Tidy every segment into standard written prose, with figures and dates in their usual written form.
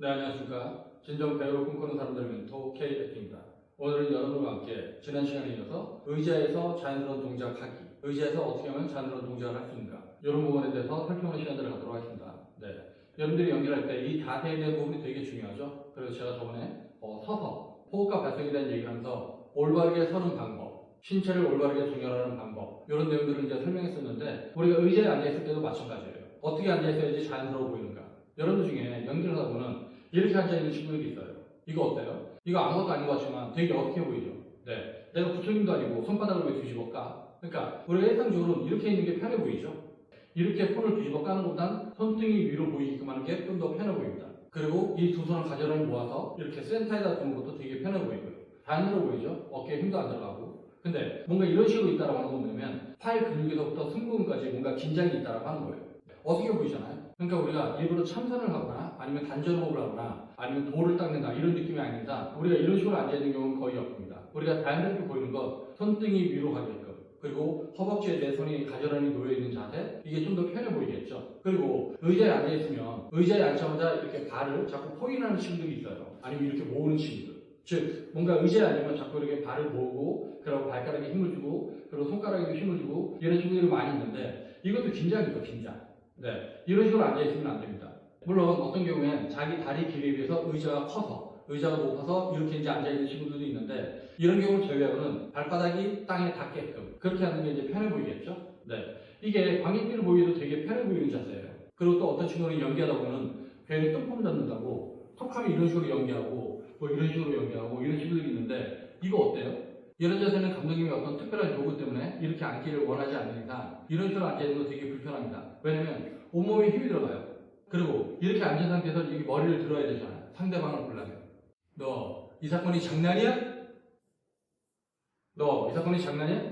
네, 안녕하십니까. 진정 배우를 꿈꾸는 사람들의 멘토 K백입니다. 오늘은 여러분과 함께 지난 시간에 이어서 의자에서 자연스러운 동작하기, 의자에서 어떻게 하면 자연스러운 동작을 할 수 있는가, 이런 부분에 대해서 살펴보는 시간들을 갖도록 하겠습니다. 네, 여러분들이 연기할 때 이 자세에 대한 부분이 되게 중요하죠. 그래서 제가 저번에 서서 호흡과 발성에 대한 얘기를 하면서 올바르게 서는 방법, 신체를 올바르게 정렬하는 방법, 이런 내용들을 이제 설명했었는데, 우리가 의자에 앉아있을 때도 마찬가지예요. 어떻게 앉아있어야지 자연스러워 보이는가. 여러분들 중에 연기를 하다 보면 이렇게 앉아있는 친구들이 있어요. 이거 어때요? 이거 아무것도 아닌 것 같지만 되게 어색해 보이죠? 네. 내가 부처님도 아니고 손바닥을 왜 뒤집어 까? 그러니까 우리가 일상적으로 이렇게 있는 게 편해 보이죠? 이렇게 손을 뒤집어 까는 것보단 손등이 위로 보이게끔 하는 게 좀 더 편해 보입니다. 그리고 이 두 손을 가져를 모아서 이렇게 센터에다 두는 것도 되게 편해 보이고요. 자연스러워 보이죠? 어깨에 힘도 안 들어가고. 근데 뭔가 이런 식으로 있다라고 하는 건 뭐냐면 팔 근육에서부터 승부근까지 뭔가 긴장이 있다라고 하는 거예요. 어떻게 보이잖아요? 그러니까 우리가 일부러 참선을 하거나 아니면 단전호흡을 하거나 아니면 돌을 닦는다 이런 느낌이 아니라 우리가 이런 식으로 앉아있는 경우는 거의 없습니다. 우리가 자연스럽게 보이는 것, 손등이 위로 가게끔, 그리고 허벅지에 내 손이 가져란히 놓여있는 자세, 이게 좀 더 편해 보이겠죠. 그리고 의자에 앉아있으면 의자에 앉자마자 이렇게 발을 자꾸 포인하는 친구들이 있어요. 아니면 이렇게 모으는 친구들. 즉 뭔가 의자에 앉으면 자꾸 이렇게 발을 모으고, 그리고 발가락에 힘을 주고, 그리고 손가락에도 힘을 주고, 이런 친구들이 많이 있는데 이것도 긴장이죠, 긴장. 네, 이런 식으로 앉아있으면 안 됩니다. 물론 어떤 경우엔 자기 다리 길이에 비해서 의자가 커서, 의자가 높아서 이렇게 이제 앉아있는 친구들도 있는데, 이런 경우를 제외하고는 발바닥이 땅에 닿게끔 그렇게 하는 게 이제 편해 보이겠죠? 네, 이게 관객들을 보기에도 되게 편해 보이는 자세예요. 그리고 또 어떤 친구는 연기하다 보면 괜히 똥폼 잡는다고 톡하면 이런 식으로 연기하고 뭐 이런 식으로 연기하고 이런 친구들이 있는데, 이거 어때요? 이런 자세는 감독님의 어떤 특별한 요구 때문에 이렇게 앉기를 원하지 않는 이상 이런 식으로 앉아있는 거 되게 불편합니다. 왜냐면 온몸에 힘이 들어가요. 그리고 이렇게 앉은 상태에서 이 머리를 들어야 되잖아요. 상대방을 보려면. 너 이 사건이 장난이야? 너 이 사건이 장난이야?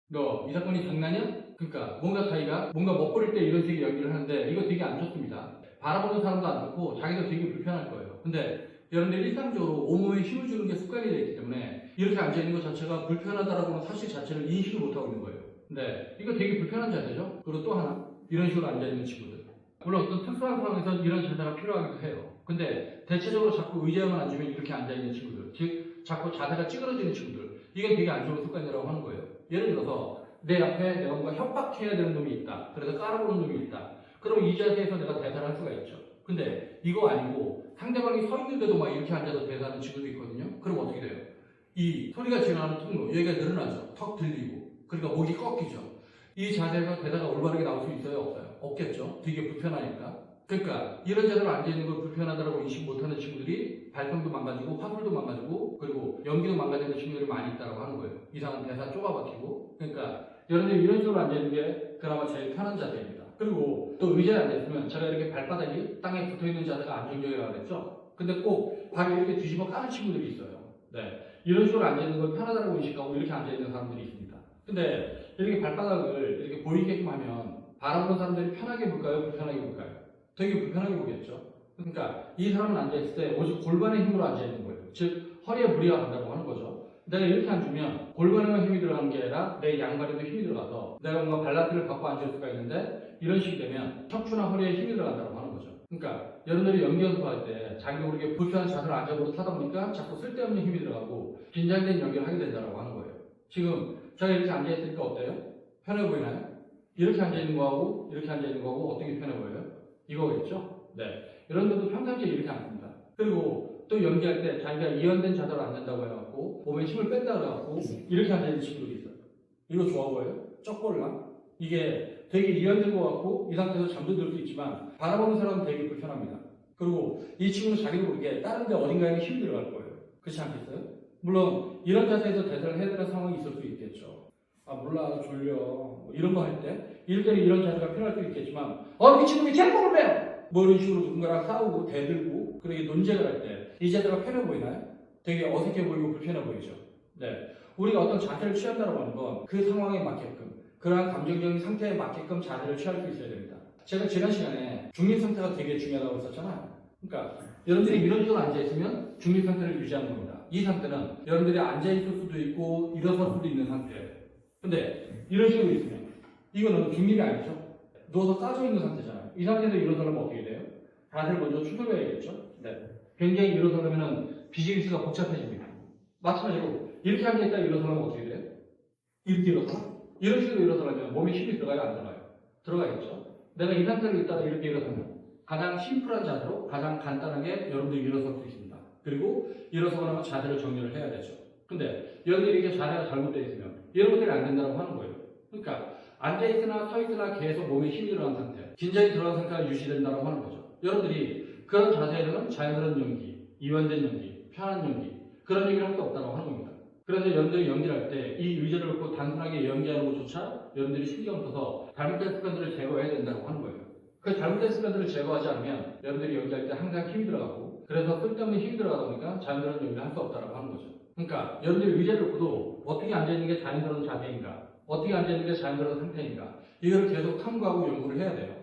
너 이 사건이 장난이야? 그러니까 뭔가 자기가 뭔가 멋부릴 때 이런 식의 연기를 하는데 이거 되게 안 좋습니다. 바라보는 사람도 안 좋고 자기도 되게 불편할 거예요. 근데 여러분들 일상적으로 온몸에 힘을 주는 게 습관이 되어 있기 때문에 이렇게 앉아있는 것 자체가 불편하다라고는 사실 자체를 인식을 못하고 있는 거예요. 근데 이거 되게 불편한 자세죠? 그리고 또 하나, 이런 식으로 앉아있는 친구들. 물론 어떤 특수한 상황에서 이런 자세가 필요하기도 해요. 근데 대체적으로 자꾸 의자에만 앉으면 이렇게 앉아있는 친구들, 즉 자꾸 자세가 찌그러지는 친구들, 이게 되게 안 좋은 습관이라고 하는 거예요. 예를 들어서 내 앞에 내가 뭔가 협박해야 되는 놈이 있다. 그래서 깔아보는 놈이 있다. 그럼 이 자세에서 내가 대사를 할 수가 있죠. 근데 이거 아니고 상대방이 서 있는데도 막 이렇게 앉아서 대사하는 친구도 있거든요. 그럼 어떻게 돼요? 이 소리가 지나가는 통로, 여기가 늘어나죠. 턱 들리고, 그러니까 목이 꺾이죠. 이 자세에서 대사가 올바르게 나올 수 있어요? 없어요? 없겠죠. 되게 불편하니까. 그러니까 이런 자세로 앉아있는 걸 불편하다고 인식 못하는 친구들이 발성도 망가지고 화술도 망가지고 그리고 연기도 망가지는 친구들이 많이 있다고 하는 거예요. 이상한 대사 쪼가박히고. 그러니까 여러분들이 이런 식으로 앉아있는 게 그나마 제일 편한 자세입니다. 그리고 또 의자에 앉아있으면 제가 이렇게 발바닥이 땅에 붙어있는 자세가 안정적이라고 그랬죠. 근데 꼭 발을 이렇게 뒤집어 까는 친구들이 있어요. 네, 이런 식으로 앉아있는 걸 편하다고 인식하고 이렇게 앉아있는 사람들이 있습니다. 근데 이렇게 발바닥을 이렇게 보이게끔 하면 바라보는 사람들이 편하게 볼까요? 불편하게 볼까요? 되게 불편하게 보겠죠. 그러니까 이 사람은 앉아있을 때 오직 골반의 힘으로 앉아있는 거예요. 즉 허리에 무리가 간다고 하는 거죠. 내가 이렇게 앉으면 골반에만 힘이 들어가는 게 아니라 내 양발에도 힘이 들어가서 내가 뭔가 밸런스를 갖고 앉을 수가 있는데, 이런 식이 되면 척추나 허리에 힘이 들어간다고 하는 거죠. 그러니까 여러분들이 연기 연습할 때 자기가 모르게 불편한 자세를 앉아보고 타다 보니까 자꾸 쓸데없는 힘이 들어가고 긴장된 연기를 하게 된다고 하는 거예요. 지금 제가 이렇게 앉아있으니까 어때요? 편해 보이나요? 이렇게 앉아있는 거하고 이렇게 앉아있는 거하고 어떻게 편해 보여요? 이거겠죠? 네. 여러분들도 평상시에 이렇게 앉습니다. 그리고 또 연기할 때 자기가 이완된 자세로 앉는다고 해갖고 몸에 힘을 뺀다고 해갖고 이렇게 앉아있는 친구들이 있어요. 이거 좋아 보여요? 쩍벌나? 이게 되게 이완된 것 같고 이 상태에서 잠도 들 수 있지만 바라보는 사람은 되게 불편합니다. 그리고 이 친구는 자기도 모르게 다른 데 어딘가에 힘이 들어갈 거예요. 그렇지 않겠어요? 물론 이런 자세에서 대사를 해야 되는 상황이 있을 수 있겠죠. 아 몰라 졸려 뭐 이런 거 할 때 이럴 때는 이런 자세가 필요할 수 있겠지만 이 친구가 짬뽕을 빼요! 뭐 이런 식으로 누군가랑 싸우고 대들고 그렇게 논쟁을 할 때 이 자세가 편해 보이나요? 되게 어색해 보이고 불편해 보이죠. 네, 우리가 어떤 자세를 취한다고 하는 건 그 상황에 맞게끔 그러한 감정적인 상태에 맞게끔 자세를 취할 수 있어야 됩니다. 제가 지난 시간에 중립 상태가 되게 중요하다고 했었잖아요. 그러니까 여러분들이 이런 식으로 앉아있으면 중립 상태를 유지하는 겁니다. 이 상태는 여러분들이 앉아있을 수도 있고 일어설 수도 있는 상태예요. 근데 이런 식으로 있으면 이거는 중립이 아니죠. 누워서 까져 있는 상태잖아요. 이 상태에서 일어서려면 어떻게 돼요? 자세를 먼저 추스려야겠죠. 네. 굉장히 일어서려면 비즈니스가 복잡해집니다. 마찬가지로 이렇게 앉아있다 일어서면 어떻게 돼요? 이렇게 일어서나? 이런 식으로 일어서려면 몸에 힘이 들어가요? 안 들어가요? 들어가겠죠. 내가 이 상태로 있다가 이렇게 일어서면 가장 심플한 자세로 가장 간단하게 여러분들이 일어설 수 있습니다. 그리고 일어서고 나면 자세를 정리를 해야 되죠. 근데 여러분들이 이렇게 자세가 잘못되어 있으면 이런 것들이 안 된다고 하는 거예요. 그러니까 앉아있으나 서있으나 계속 몸에 힘이 들어간 상태, 긴장이 들어간 상태가 유지된다고 하는 거죠. 여러분들이 그런 자세에는 자연스러운 연기, 이완된 연기, 편한 연기 그런 얘기를 할 수 없다고 하는 겁니다. 그래서 여러분들이 연기를 할 때 이 의자를 놓고 단순하게 연기하는 것조차 여러분들이 신경 써서 잘못된 습관들을 제거해야 된다고 하는 거예요. 그 잘못된 습관들을 제거하지 않으면 여러분들이 연기할 때 항상 힘이 들어가고 그래서 쓸데없는 힘이 들어가다 보니까 자연스러운 연기를 할 수 없다고 하는 거죠. 그러니까 여러분들이 의자를 놓고도 어떻게 앉아있는 게 자연스러운 자세인가 어떻게 앉아있는 게 자연스러운 상태인가 이거를 계속 탐구하고 연구를 해야 돼요.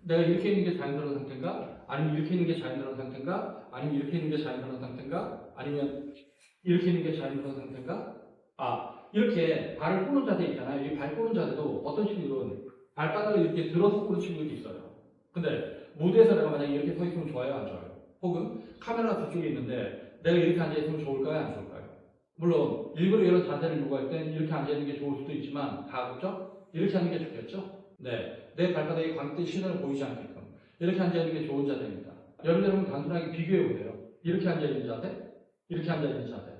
내가 이렇게 있는 게 자연스러운 상태인가 아니면 이렇게 있는 게 자연스러운 상태인가 아니면 이렇게 있는 게 자연스러운 상태인가 아니면 이렇게 있는 게 자연스러운 상태인가? 이렇게 발을 꼬는 자세 있잖아요. 이 발 꼬는 자세도 어떤 친구들은 발바닥을 이렇게 들어서 꼬는 친구들이 있어요. 근데 무대에서 내가 만약에 이렇게 서 있으면 좋아요, 안 좋아요? 혹은 카메라 뒤쪽에 있는데 내가 이렇게 앉아있으면 좋을까요, 안 좋을까요? 물론 일부러 이런 자세를 요구할 땐 이렇게 앉아있는 게 좋을 수도 있지만 가급적 이렇게 하는 게 좋겠죠? 네, 내 발바닥에 광대 시선을 보이지 않게끔 이렇게 앉아있는 게 좋은 자세입니다. 여러분들은 단순하게 비교해보세요. 이렇게 앉아있는 자세, 이렇게 앉아있는 자세,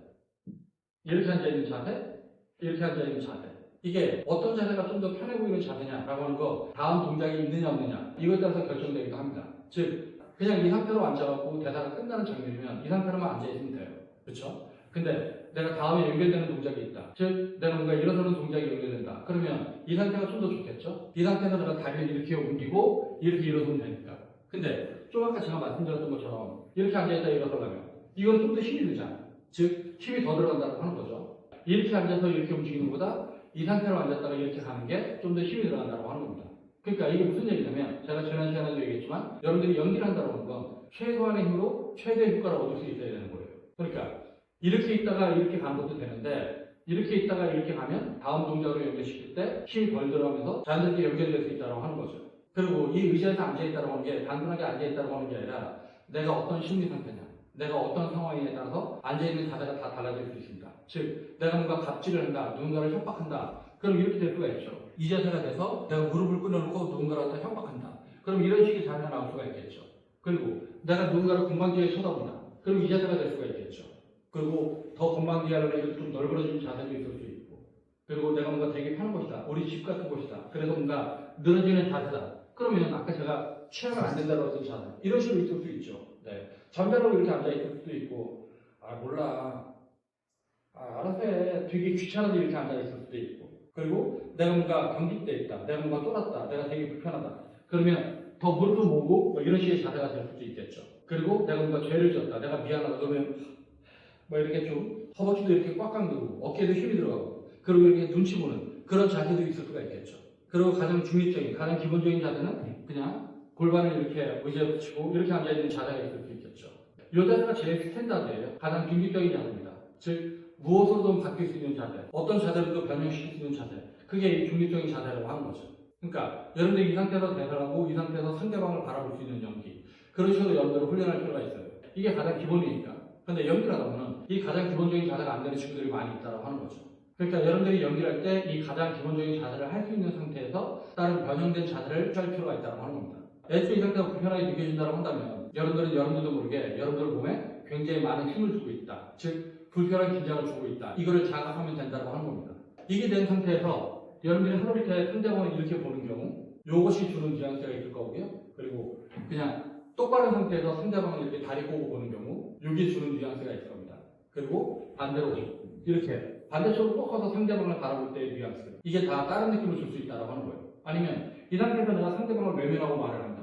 이렇게 앉아있는 자세, 이렇게 앉아있는 자세. 이게 어떤 자세가 좀 더 편해 보이는 자세냐라고 하는 거 다음 동작이 있느냐 없느냐 이거에 따라서 결정되기도 합니다. 즉 그냥 이 상태로 앉아갖고 대사가 끝나는 장면이면 이 상태로만 앉아있으면 돼요. 그렇죠? 근데 내가 다음에 연결되는 동작이 있다. 즉 내가 뭔가 일어서는 동작이 연결된다. 그러면 이 상태가 좀 더 좋겠죠? 이 상태에서 내가 다리를 이렇게 옮기고 이렇게 일어서면 되니까. 근데 좀 아까 제가 말씀드렸던 것처럼 이렇게 앉아있다 일어서려면 이건 좀 더 힘이 들잖아요. 즉 힘이 더 들어간다고 하는 거죠. 이렇게 앉아서 이렇게 움직이는 것보다 이 상태로 앉았다가 이렇게 가는 게 좀 더 힘이 들어간다고 하는 겁니다. 그러니까 이게 무슨 얘기냐면 제가 지난 시간에도 얘기했지만 여러분들이 연기를 한다고 하는 건 최소한의 힘으로 최대의 효과를 얻을 수 있어야 되는 거예요. 그러니까 이렇게 있다가 이렇게 가는 것도 되는데 이렇게 있다가 이렇게 가면 다음 동작으로 연결시킬 때 힘이 덜 들어가면서 자연스럽게 연결될 수 있다고 하는 거죠. 그리고 이 의자에서 앉아있다고 하는 게 단순하게 앉아있다고 하는 게 아니라 내가 어떤 심리 상태냐 내가 어떤 상황에 따라서 앉아있는 자세가 다 달라질 수 있습니다. 즉 내가 뭔가 갑질을 한다, 누군가를 협박한다. 그럼 이렇게 될 수가 있죠. 이 자세가 돼서 내가 무릎을 꿇어놓고 누군가를 갖다 협박한다. 그럼 이런 식의 자세가 나올 수가 있겠죠. 그리고 내가 누군가를 건방지게 쳐다본다. 그럼 이 자세가 될 수가 있겠죠. 그리고 더 건방지게 하려면 좀 넓어지는 자세도 있을 수 있고 그리고 내가 뭔가 되게 편한 곳이다. 우리 집 같은 곳이다. 그래서 뭔가 늘어지는 자세다. 그러면 아까 제가 취하면 안 된다고 했던 자세 이런 식으로 있을 수 있죠. 네. 잠자로 이렇게 앉아있을 수도 있고 몰라 알아서 해 되게 귀찮아서 이렇게 앉아있을 수도 있고 그리고 내가 뭔가 경직돼 있다 내가 뭔가 쫄았다 내가 되게 불편하다 그러면 더 무릎을 모으고 뭐 이런 식의 자세가 될 수도 있겠죠. 그리고 내가 뭔가 죄를 졌다 내가 미안하다 그러면 뭐 이렇게 좀 허벅지도 이렇게 꽉꽉 누르고 어깨에도 힘이 들어가고 그리고 이렇게 눈치 보는 그런 자세도 있을 수가 있겠죠. 그리고 가장 중립적인 가장 기본적인 자세는 그냥 골반을 이렇게 의자에 붙이고 이렇게 앉아있는 자세가 있을 수 있겠죠. 이 자세가 제일 스탠다드예요. 가장 중립적인 자세입니다. 즉 무엇으로든 바뀔 수 있는 자세, 어떤 자세로도 변형시킬 수 있는 자세, 그게 중립적인 자세라고 하는 거죠. 그러니까 여러분들이 이 상태에서 대사하고 이 상태에서 상대방을 바라볼 수 있는 연기 그런 식으로 여러분들을 훈련할 필요가 있어요. 이게 가장 기본이니까. 근데 연기를 하다 보면 이 가장 기본적인 자세가 안 되는 친구들이 많이 있다고 하는 거죠. 그러니까 여러분들이 연기를 할 때 이 가장 기본적인 자세를 할 수 있는 상태에서 다른 변형된 자세를 취할 필요가 있다고 하는 겁니다. 애초에 이 상태가 불편하게 느껴진다고 한다면 여러분들은 여러분들도 모르게 여러분들 몸에 굉장히 많은 힘을 주고 있다. 즉 불편한 긴장을 주고 있다. 이거를 자각하면 된다고 하는 겁니다. 이게 된 상태에서 여러분들이 하루 밑에 상대방을 이렇게 보는 경우 이것이 주는 뉘앙스가 있을 거고요. 그리고 그냥 똑바른 상태에서 상대방을 이렇게 다리 꼬고 보는 경우 이게 주는 뉘앙스가 있을 겁니다. 그리고 반대로 이렇게 반대쪽으로 꼭 가서 상대방을 바라볼 때의 뉘앙스 이게 다 다른 느낌을 줄 수 있다고 하는 거예요. 아니면 이 상태에서 내가 상대방을 외면하고 말을 한다.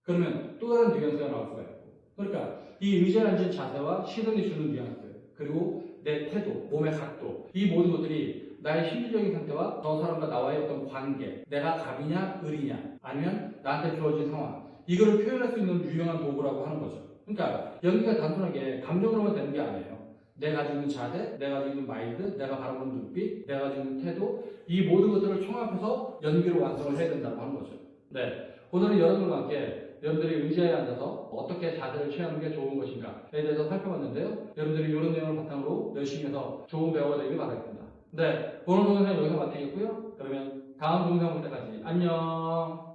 그러면 또 다른 뉘앙스가 나올 수가 있고 그러니까 이 의자에 앉은 자세와 시선이 주는 뉘앙스 그리고 내 태도, 몸의 각도 이 모든 것들이 나의 심리적인 상태와 저 사람과 나와의 어떤 관계 내가 갑이냐 을이냐 아니면 나한테 주어진 상황 이거를 표현할 수 있는 유용한 도구라고 하는 거죠. 그러니까 연기가 단순하게 감정으로만 되는 게 아니에요. 내가 가지고 있는 자세, 내가 가지고 있는 마인드, 내가 바라보는 눈빛, 내가 가지고 있는 태도 이 모든 것들을 총합해서 연기로 완성을 해야 된다고 하는 거죠. 네, 오늘은 여러분과 함께 여러분들이 의자에 앉아서 어떻게 자세를 취하는 게 좋은 것인가에 대해서 살펴봤는데요. 여러분들이 이런 내용을 바탕으로 열심히 해서 좋은 배우가 되길 바라겠습니다. 네, 오늘 동영상 여기서 마치겠고요. 그러면 다음 동영상 볼 때까지 안녕.